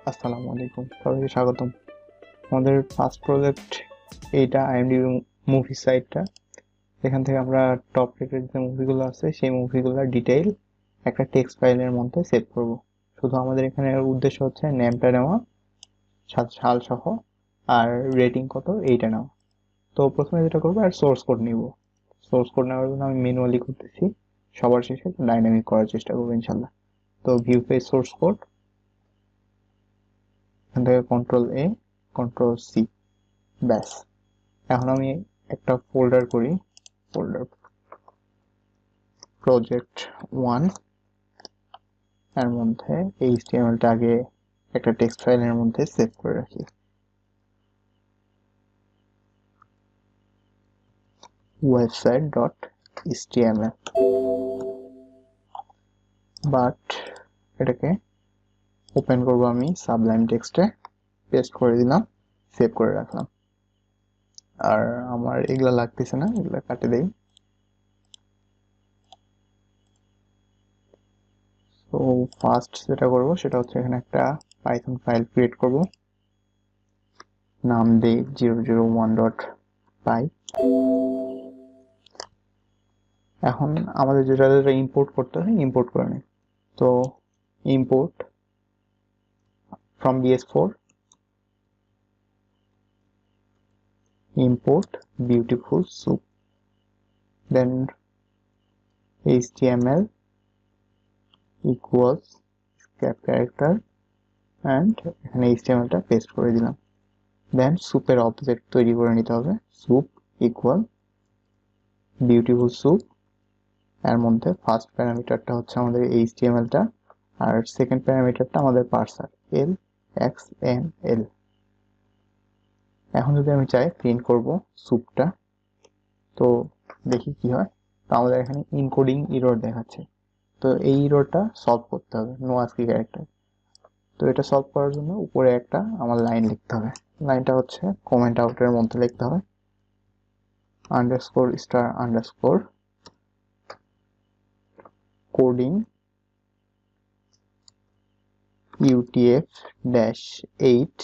আসসালামু আলাইকুম, সবাইকে স্বাগতম। আমাদের ফার্স্ট প্রজেক্ট এইটা আইএমডিবি মুভি সাইটটা। এখান থেকে আমরা টপ রেটেড যে মুভিগুলো আছে সেই মুভিগুলোর ডিটেইল একটা টেক্সট ফাইলের মধ্যে সেভ করব। শুধু আমাদের এখানে উদ্দেশ্য হচ্ছে নেমটা নেওয়া, সাল সহ, আর রেটিং কত এইটা নেওয়া। তো প্রথমে যেটা করবো, আর সোর্স কোড নিব। সোর্স কোড নেওয়ার জন্য আমি ম্যানুয়ালি করতেছি, সবার শেষে ডাইনামিক করার চেষ্টা করবো ইনশাল্লাহ। তো ভিউ পেজ সোর্স কোড, এখান থেকে কন্ট্রোল এ, কন্ট্রোল সি, ব্যাস। এখন আমি একটা ফোল্ডার করি, ফোল্ডার প্রজেক্ট 1 এর মধ্যে এইচটিএমএলটা আগে একটা টেক্সট ফাইলের মধ্যে সেভ করে রাখি। website.html, বাট এটাকে ওপেন করব আমি সাবলাইম টেক্সটে, পেস্ট করে দিলাম, সেভ করে রাখলাম। আর আমার এগুলা লাগতেছে না, এগুলা কাটে দেই। তো ফার্স্ট যেটা করব সেটা হচ্ছে এখানে একটা পাইথন ফাইল ক্রিয়েট করব, নাম দেই 001.py। এখন আমাদের যেটা ইম্পোর্ট করতে হয় ইম্পোর্ট করে নিই। তো import from bs4, import beautiful soup, then html equals cap character, and এখানে html টা পেস্ট করে দিলাম। দেন সুপের অবজেক্ট তৈরি করে নিতে হবে, soup equal beautiful soup। এর মধ্যে ফার্স্ট প্যারামিটারটা হচ্ছে আমাদের html টা, আর সেকেন্ড প্যারামিটারটা আমাদের পার্সার lxml। এখন যদি আমি চাই প্রিন্ট করব স্যুপটা, তো দেখি কি হয়। তো আমাদের এখানে ইনকোডিং এরর দেখাচ্ছে, তো এই এররটা সলভ করতে হবে, নো আস্কি ক্যারেক্টার। তো এটা সলভ করার জন্য উপরে একটা আমার লাইন লিখতে হবে। লাইনটা হচ্ছে কমেন্ট আউটের মধ্যে লিখতে হবে, underscore star underscore coding UTF-8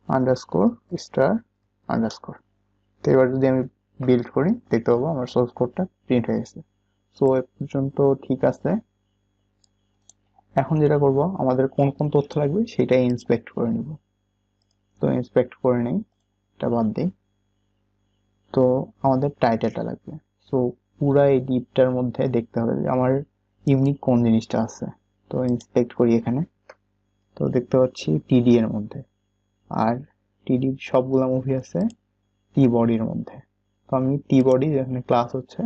underscore star underscore. তো এবার যদি আমি বিল্ড করি দেখতে পাবো আমার সোর্স কোডটা প্রিন্ট হয়ে গেছে। সো এ পর্যন্ত ঠিক আছে। এখন যেটা করব, আমাদের কোন কোন তথ্য লাগবে সেটা ইন্সপেক্ট করে নিব। তো ইন্সপেক্ট করে নেই, এটা বাদ দিই। তো আমাদের টাইটেলটা লাগবে। সো পুরা এই ডিপটার মধ্যে দেখতে হবে যে আমার ইউনিক কোন জিনিসটা আছে। তো ইন্সপেক্ট করি এখানে, তো দেখতে পাচ্ছি টিডি এর মধ্যে, আর টিডি সবগুলা মুভি আছে টি বডির মধ্যে। তো আমি টি বডি, যেখানে ক্লাস হচ্ছে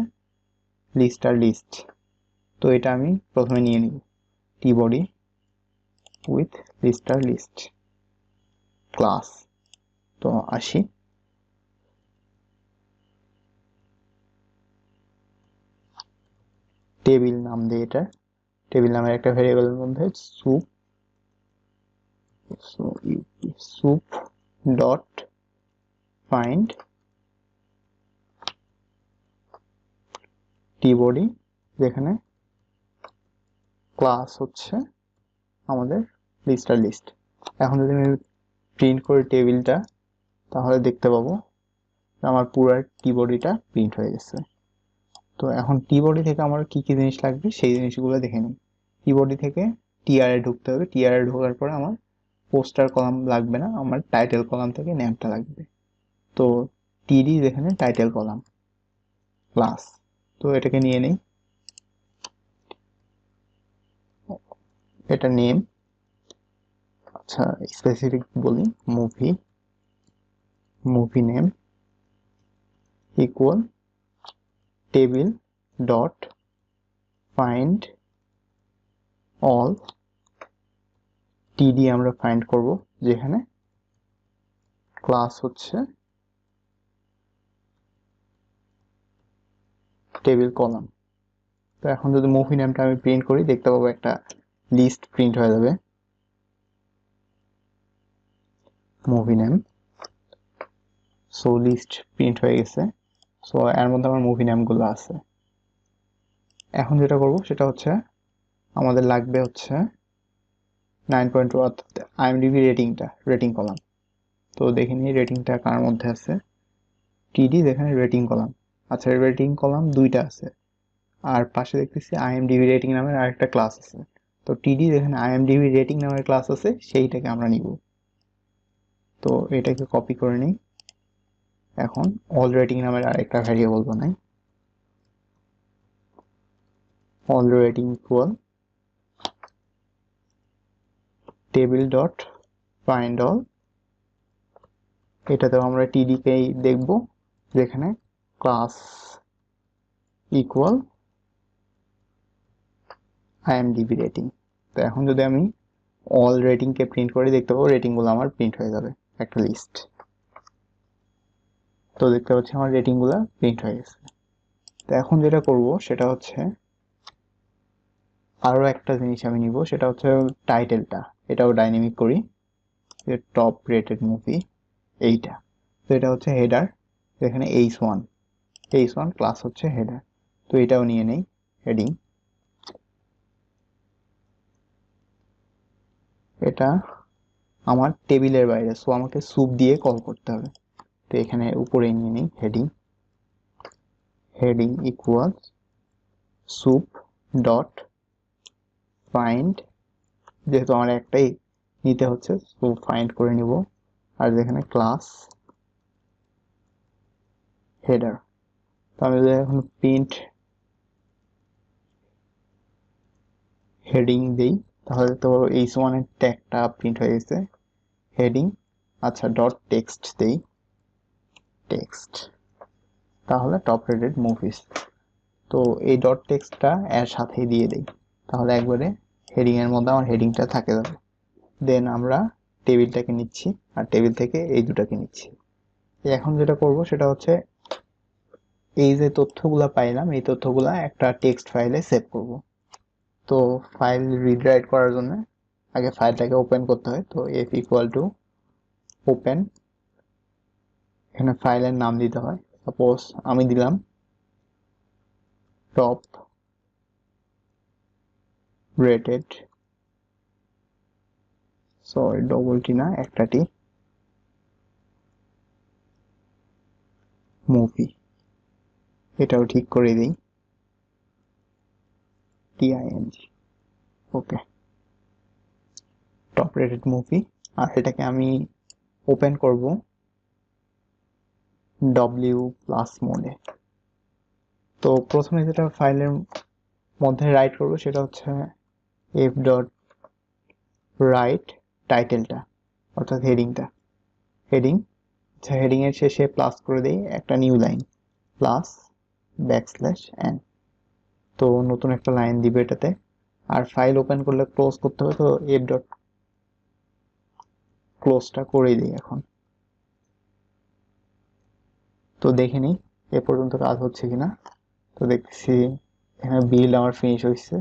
লিস্ট আর লিস্ট, তো এটা আমি প্রথমে নিয়ে নিব, টি বডি উইথ লিস্ট আর লিস্ট ক্লাস। তো আসি, টেবিল নাম দিয়ে এটা, টেবিল নামের একটা ভেরিয়েবলের মধ্যে সুপ, সুপ ডট ফাইন্ড টি বডি, যেখানে ক্লাস হচ্ছে আমাদের লিস্ট আর লিস্ট। এখন যদি আমি প্রিন্ট করি টেবিলটা, তাহলে দেখতে পাবো আমার পুরো টি বডিটা প্রিন্ট হয়ে গেছে। তো এখন টি বডি থেকে আমার কি কি জিনিস লাগবে সেই জিনিসগুলো দেখে নিই। টি বডি থেকে টিআর এ ঢুকতে হবে, টিআর এ ঢোকার পরে আমার পোস্টার কলাম লাগবে না, আমার টাইটেল কলাম থেকে নেমটা লাগবে। তো টিডি যেখানে টাইটেল কলাম ক্লাস, তো এটাকে নিয়ে নেই, এটা নেম। আচ্ছা, স্পেসিফিক বলি, movie, movie name equal table dot find all, টিডি আমরা ফাইন্ড করব যেখানে ক্লাস হচ্ছে টেবিল কলাম। তো এখন যদি মুভি নেমটা আমি প্রিন্ট করি দেখতে পাবো একটা লিস্ট প্রিন্ট হয়ে যাবে, movie name. So list print হয়ে গেছে। সো এর মধ্যে আমার মুভি নেমগুলো আছে। এখন যেটা করব সেটা হচ্ছে আমাদের লাগবে হচ্ছে 9.2 অর্থাৎ আইএমডিবি রেটিং কলাম। তো দেখে নিই রেটিংটা কার মধ্যে আছে। টিডি যেখানে রেটিং কলাম, আচ্ছা রেটিং কলাম দুইটা আছে, আর পাশে দেখতেছি আইএমডিবি রেটিং নামের আরেকটা ক্লাস আছে। তো টিডি যেখানে আইএমডিবি রেটিং নামের ক্লাস আছে সেইটাকে আমরা নিব। তো এটাকে কপি করে নিই। এখন অল রেটিং নামের আরেকটা ভ্যারিয়েবল বানাই, all rating equal table dot find all. এটাতেও আমরা টিডি কেই দেখব, যেখানে ক্লাস ইকুয়াল আইএমডিবি রেটিং। তো এখন যদি আমি অল রেটিং কে প্রিন্ট করে দেখতে পাবো, রেটিং গুলো আমার প্রিন্ট হয়ে যাবে একটা লিস্ট। তো দেখতে পাচ্ছি আমার রেটিং গুলা প্রিন্ট হয়ে গেছে। তো এখন যেটা করব সেটা হচ্ছে আরো একটা জিনিস আমি নিব, সেটা হচ্ছে টাইটেলটা। এটাও ডাইনামিক করি, টপ রেটেড মুভি এইটা। তো এটা হচ্ছে হেডার, এখানে H1 ক্লাস হচ্ছে হেডার। তো এটাও নিয়ে নেই হেডিং। এটা আমার টেবিলের বাইরে, সো আমাকে সুপ দিয়ে কল করতে হবে। তো এখানে উপরে নিয়ে নিই heading equal soup dot find, যেহেতু আমার একটাই নিতে হচ্ছে সো ফাইন্ড করে নিব। আর যেখানে ক্লাস হেডার, তো আমি যদি এখন প্রিন্ট হেডিং দেই তাহলে তো H1 এর ট্যাগটা প্রিন্ট হয়ে গেছে। হেডিং, আচ্ছা ডট টেক্সট দেই, টেক্সট, তাহলে টপ রেটেড মুভিস। তো এই ডট টেক্সটটা এর সাথেই দিয়ে দেই, তাহলে একবারে হেডিং এর মধ্যে আমার হেডিংটা থাকে যাবে। দেন আমরা টেবিলটাকে নিচ্ছি, আর টেবিল থেকে এই দুটাকে নিচ্ছি। এখন যেটা করব সেটা হচ্ছে এই যে তথ্যগুলা পাইলাম এই তথ্যগুলা একটা টেক্সট ফাইলে সেভ করব। তো ফাইল রিড রাইট করার জন্য আগে ফাইলটাকে ওপেন করতে হয়। তো এফ ইকুয়াল টু ওপেন, এখানে ফাইলের নাম দিতে হয়। সাপোজ আমি দিলাম top rated, sorry double T না একটা টি, মুভি। এটাও ঠিক করে দিই, টিআইএনজি। ওকে, টপ রেটেড মুভি। আর এটাকে আমি ওপেন করব ডব্লিউ প্লাস মোডে। তো প্রথমে যেটা ফাইলের মধ্যে রাইট করব সেটা হচ্ছে এফ ডট রাইট টাইটেলটা, অর্থাৎ হেডিং। আচ্ছা হেডিং এর শেষে প্লাস করে দেই একটা new line, plus backslash N. তো নতুন একটা লাইন দিবে এটাতে। আর ফাইল ওপেন করলে ক্লোজ করতে হবে, তো এফ ডট ক্লোজটা করেই দিই এখন। তো দেখে নিই এ পর্যন্ত কাজ হচ্ছে কিনা। তো দেখছি এখানে বিল্ড আমার ফিনিশ হয়েছে।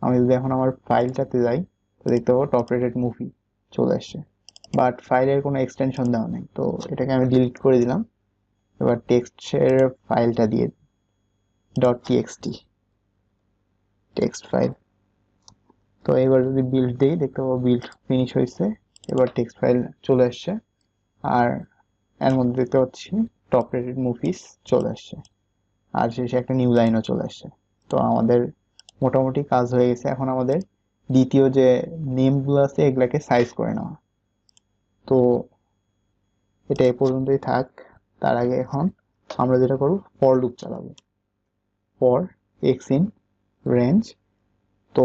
আমি যদি এখন আমার ফাইলটাতে যাই তো দেখতে পাবো টপ রেটেড মুভি চলে আসছে, বাট ফাইলের কোনো এক্সটেনশন দেওয়া নেই। তো এটাকে আমি ডিলিট করে দিলাম। এবার টেক্সটের ফাইলটা দিয়ে ডট টিএক্সটি টেক্সট ফাইল। তো এবার যদি বিল্ড দিই দেখতে পাবো বিল্ড ফিনিশ হয়েছে, এবার টেক্সট ফাইল চলে আসছে। আর এর মধ্যে দেখতে পাচ্ছি টপ রেটেড মুভিস চলে আসছে, আর শেষে একটা নিউ লাইনও চলে আসছে। তো আমাদের মোটামুটি কাজ হয়ে গেছে। এখন আমাদের দ্বিতীয় যে নেমগুলো আছে এগুলাকে সাইজ করে নেওয়া। তো এটা এ পর্যন্তই থাক। তার আগে এখন আমরা যেটা করব ফর লুপ চালাবো, ফর এক্স ইন রেঞ্জ। তো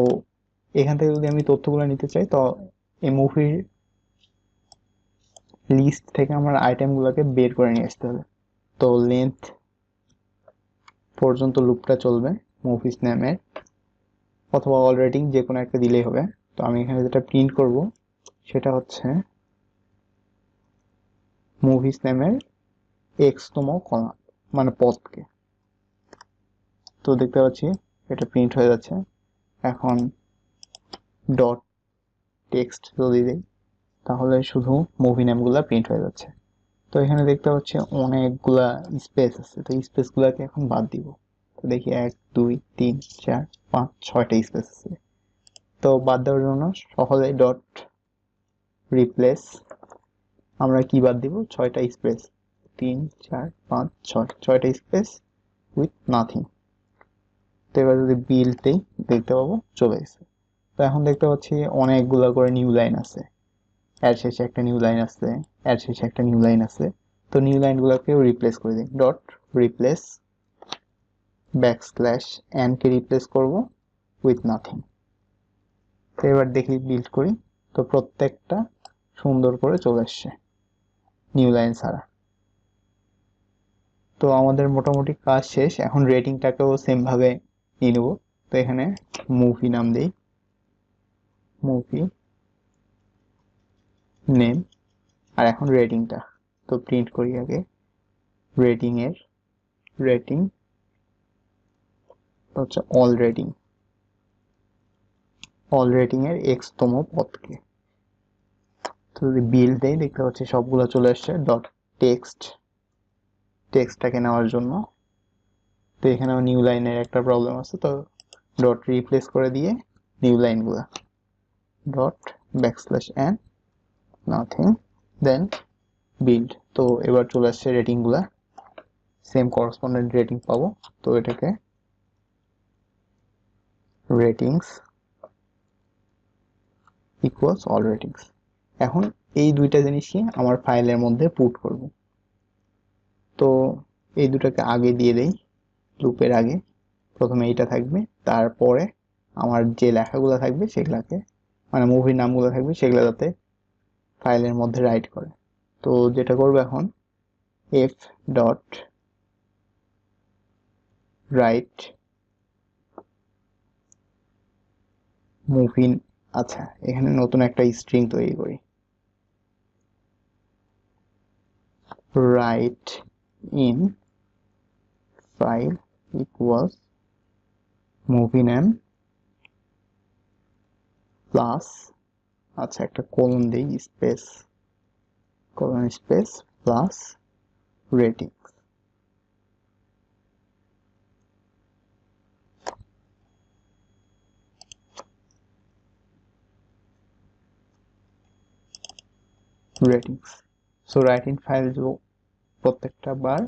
এখান থেকে যদি আমি তথ্যগুলো নিতে চাই তো এই মুভির লিস্ট থেকে আমার আইটেমগুলোকে বের করে নিয়ে আসতে হবে। তো লেন্থ পর্যন্ত লুপটা চলবে মুভিস নেমের, অথবা অল রেটিং যে কোনো একটা দিলেই হবে। তো আমি এখানে যেটা প্রিন্ট করব সেটা হচ্ছে মুভিস নেমের এক্সতম কলাম, মানে পদকে। তো দেখতে পাচ্ছি এটা প্রিন্ট হয়ে যাচ্ছে। এখন ডট টেক্সট যদি দিই তাহলে শুধু মুভি নেমগুলা প্রিন্ট হয়ে যাচ্ছে। তো এখানে দেখতে পাচ্ছি অনেকগুলা স্পেস আছে, তো স্পেস গুলাকে এখন বাদ দিব। তো দেখি 1 2 3 4 5 6টা স্পেস আছে। তো বাদ দেওয়ার জন্য সহজেই ডট রিপ্লেস আমরা কি বাদ দিব, 6টা স্পেস, 3 4 5 6, 6টা স্পেস উইথ নাথিং। তো এবার যদি বিল্ড দেই দেখতে পাবো চলে গেছে। তো এখন দেখতে পাচ্ছি অনেকগুলো করে নিউ লাইন আছে, এর শেষে একটা নিউ লাইন আছে, এর শেষে একটা নিউ লাইন আছে। তো নিউ লাইনগুলোকে রিপ্লেস করে দিই, dot replace backslash N K replace করব উইথ নাথিং। তো এবার দেখি বিল্ড করি, তো প্রত্যেকটা সুন্দর করে চলে আসছে নিউ লাইন ছাড়া। তো আমাদের মোটামুটি কাজ শেষ। এখন রেটিংটাকেও সেম ভাবে নিয়ে নেবো। তো এখানে মুভি নাম দিই, মুভি নেম, আর এখন রেটিংটা তো প্রিন্ট করি আগে। রেটিং হচ্ছে অল রেটিং এর x তম পদকে। তো যদি বিল দেই দেখতে পাচ্ছি সবগুলো চলে আসছে। ডট টেক্সটটাকে নেওয়ার জন্য, তো এখানেও নিউ লাইনের একটা প্রবলেম আছে, তো ডট রিপ্লেস করে দিয়ে নিউ লাইনগুলা dot backslash N nothing then build. তো এবার চলে আসছে রেটিং গুলা, সেম করসপন্ডেন্ট রেটিং পাবো। তো এটাকে রেটিংস ইকুয়ালস অল রেটিংস। এখন এই দুইটা জিনিসই আমার ফাইলের মধ্যে পুট করব। তো এই দুটাকে আগে দিয়ে দেই, লুপের আগে প্রথমে এইটা থাকবে, তারপরে আমার যে লেখাগুলো থাকবে সেগুলাকে, মানে মুভির নামগুলো থাকবে সেগুলো যাতে ফাইলের মধ্যে রাইট করে। তো যেটা করবো এখন এফ ডট রাইট মুভি, আচ্ছা এখানে নতুন একটা স্ট্রিং তৈরি করি, right in file equals movie name plus, আচ্ছা একটা কোলন দেই, space plus rating. So right in file প্রত্যেকটা বার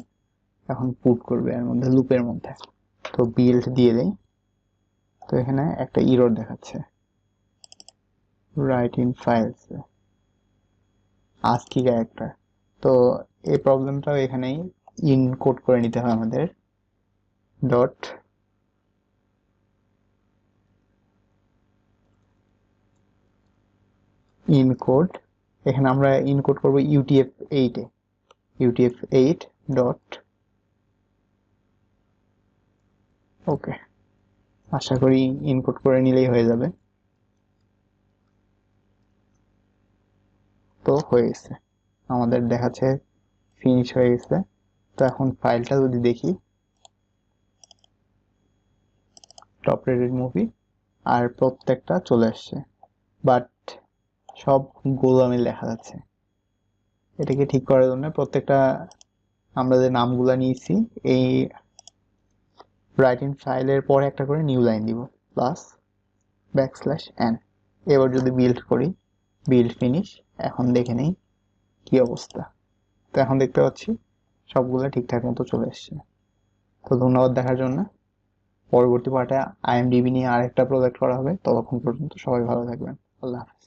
এখন পুট করবে এর মধ্যে, লুপের মধ্যে। তো বিল্ড দিয়ে দেই, তো এখানে একটা ইরর দেখাচ্ছে right in files ASCII character. তো এই প্রবলেমটাও এখানেই ইনকোড করে নিতে হয় আমাদের। ডট ইনকোড, এখানে আমরা ইনকোড করব UTF-8 ডট, ওকে আশা করি ইনকোড করে নিলেই হয়ে যাবে। তো হয়ে গেছে, আমাদের দেখাচ্ছে ফিনিশ হয়ে গেছে। তো এখন ফাইলটা যদি দেখি, টপ রেটেড মুভি আর প্রত্যেকটা চলে আসছে, বাট সব গোলামে লেখা যাচ্ছে। এটাকে ঠিক করার জন্য প্রত্যেকটা আমরা যে নামগুলা নিয়েছি এই রাইট ইন ফাইলের পরে একটা করে নিউ লাইন দিব প্লাস ব্যাকস্ল্যাশ এন। এবার যদি বিল্ড করি, বিল্ড ফিনিশ, এখন দেখে নেই কি অবস্থা। তো এখন দেখতে পাচ্ছি সবগুলা ঠিকঠাক মতো চলে এসছে। তো ধন্যবাদ দেখার জন্য। পরবর্তী পার্টে IMDb নিয়ে আরেকটা প্রজেক্ট করা হবে, ততক্ষণ পর্যন্ত সবাই ভালো থাকবেন। আল্লাহ হাফেজ।